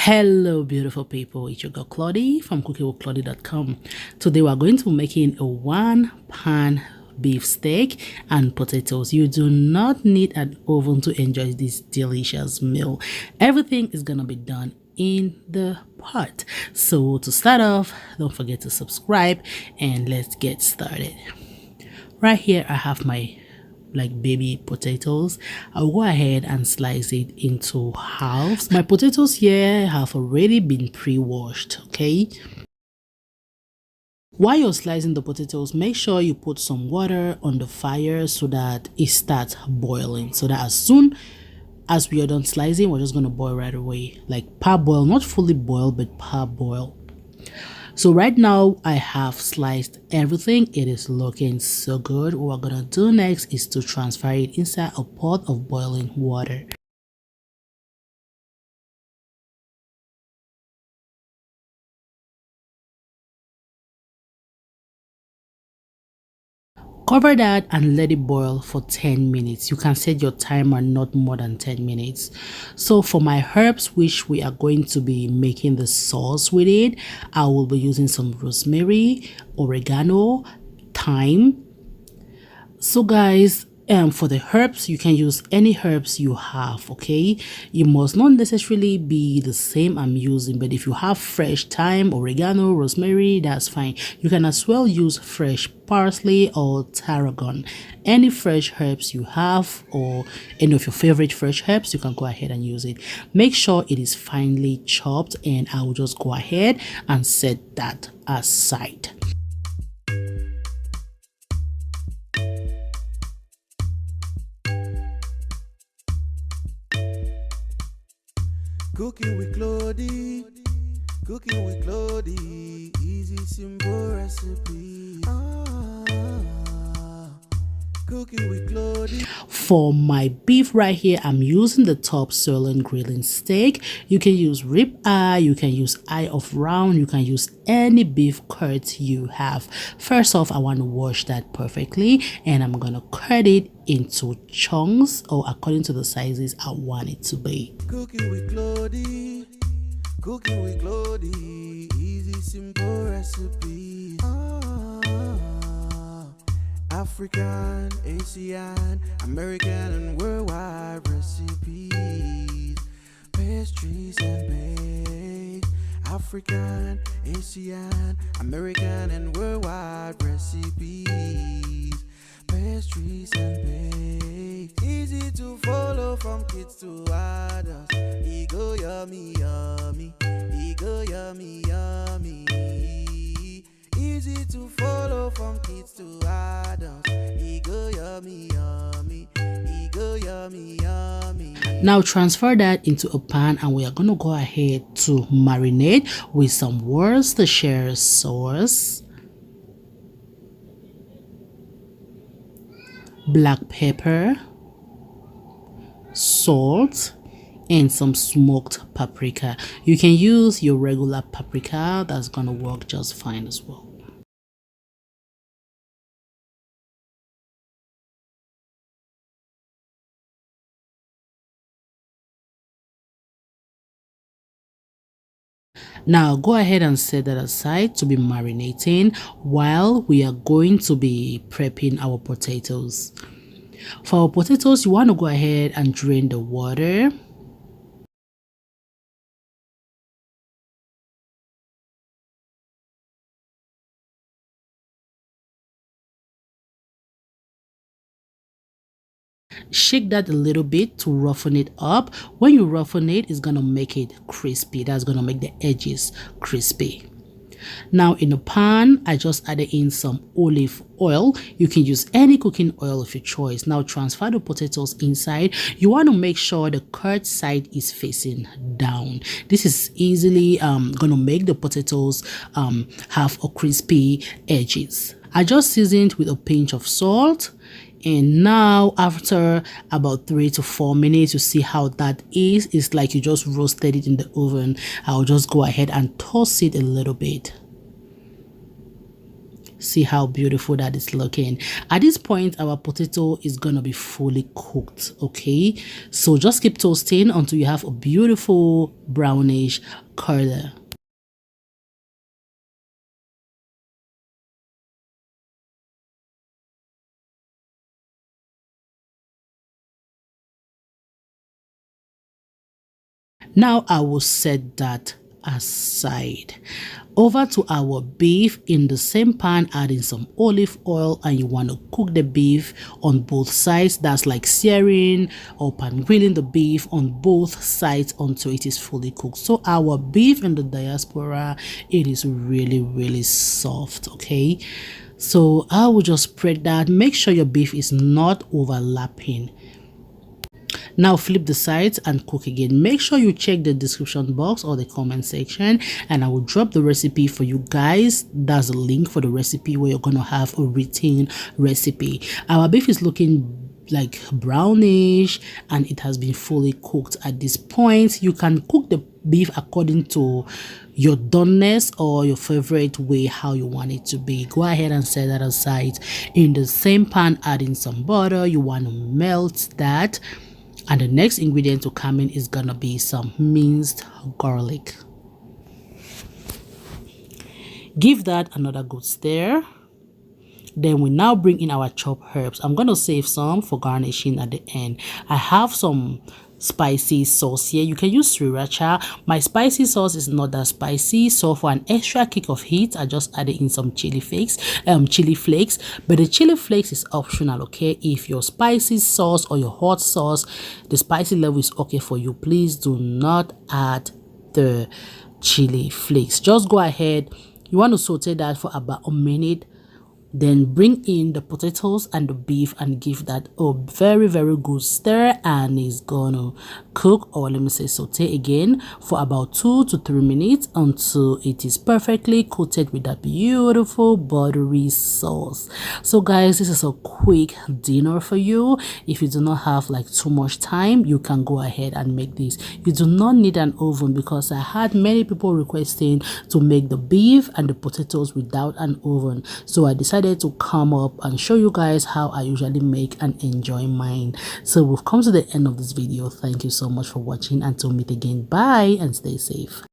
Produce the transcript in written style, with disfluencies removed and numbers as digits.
Hello beautiful people, it's your girl Claudie from cookiewithclaudie.com. Today we're going to be making a one pan beef steak and potatoes. You do not need an oven to enjoy this delicious meal. Everything is gonna be done in the pot. So to start off, don't forget to subscribe and let's get started. Right here I have my baby potatoes. I'll go ahead and slice it into halves. My potatoes here have already been pre-washed. Okay, while you're slicing the potatoes, make sure you put some water on the fire so that it starts boiling, so that as soon as we are done slicing, we're just going to boil right away, like parboil, not fully boil but parboil. So right now I have sliced everything. It is looking so good. What we're gonna do next is to transfer it inside a pot of boiling water. Cover that and let it boil for 10 minutes. You can set your timer not more than 10 minutes. So for my herbs, which we are going to be making the sauce with it, I will be using some rosemary, oregano, thyme. So guys, for the herbs, you can use any herbs you have. Okay, you must not necessarily be the same I'm using, but if you have fresh thyme, oregano, rosemary, that's fine. You can as well use fresh parsley or tarragon. Any fresh herbs you have or any of your favorite fresh herbs, you can go ahead and use it. Make sure it is finely chopped, and I will just go ahead and set that aside. Cooking with Claudie, cooking with Claudie, easy simple recipe. Cooking with Claudie. For my beef right here, I'm using the top sirloin grilling steak. You can use rib eye, you can use eye of round, you can use any beef cuts you have. First off, I want to wash that perfectly, and I'm gonna cut it into chunks or according to the sizes I want it to be. Cooking with Claudie, cooking with Claudie, easy simple recipe. African, Asian, American and worldwide recipes, pastries and baked. African, Asian, American and worldwide recipes, pastries and baked. Easy to follow from kids to adults. E go yummy, yummy. E go yummy, yummy. Easy to follow from kids to adults. E go yummy, yummy. E go yummy, yummy. Now transfer that into a pan, and we are going to go ahead to marinate with some Worcestershire sauce, black pepper, salt, and some smoked paprika. You can use your regular paprika, that's gonna work just fine as well. Now go ahead and set that aside to be marinating while we are going to be prepping our potatoes. For our potatoes, you want to go ahead and drain the water. Shake that a little bit to roughen it up. When you roughen it, it's gonna make it crispy. That's gonna make the edges crispy. Now in a pan, I just added in some olive oil. You can use any cooking oil of your choice. Now transfer the potatoes inside. You want to make sure the curd side is facing down. This is easily gonna make the potatoes have a crispy edges. I just seasoned with a pinch of salt. And now after about 3 to 4 minutes, you see how that is. It's like you just roasted it in the oven. I'll just go ahead and toss it a little bit. See how beautiful that is looking. At this point, our potato is gonna be fully cooked. Okay, so just keep toasting until you have a beautiful brownish color. Now I will set that aside. Over to our beef. In the same pan, adding some olive oil, and you want to cook the beef on both sides. That's like searing or pan grilling the beef on both sides until it is fully cooked. So our beef in the diaspora, it is really soft. Okay, so I will just spread that. Make sure your beef is not overlapping. Now flip the sides and cook again. Make sure you check the description box or the comment section, and I will drop the recipe for you guys. That's a link for the recipe where you're gonna have a written recipe. Our beef is looking like brownish and it has been fully cooked. At this point, you can cook the beef according to your doneness or your favorite way how you want it to be. Go ahead and set that aside. In the same pan, adding some butter. You want to melt that, and the next ingredient to come in is gonna be some minced garlic. Give that another good stir. Then we now bring in our chopped herbs. I'm going to save some for garnishing at the end. I have some spicy sauce here. You can use sriracha. My spicy sauce is not that spicy, so for an extra kick of heat, I just added in some chili flakes. But the chili flakes is optional. Okay, if your spicy sauce or your hot sauce, the spicy level is okay for you, please do not add the chili flakes. Just go ahead. You want to saute that for about a minute. Then bring in the potatoes and the beef and give that a very good stir, and it's gonna cook, or let me say saute again, for about 2 to 3 minutes until it is perfectly coated with that beautiful buttery sauce. So guys, this is a quick dinner for you. If you do not have like too much time, you can go ahead and make this. You do not need an oven, because I had many people requesting to make the beef and the potatoes without an oven, so I decided to come up and show you guys how I usually make and enjoy mine. So we've come to the end of this video. Thank you so much for watching. Until meet again, bye and stay safe.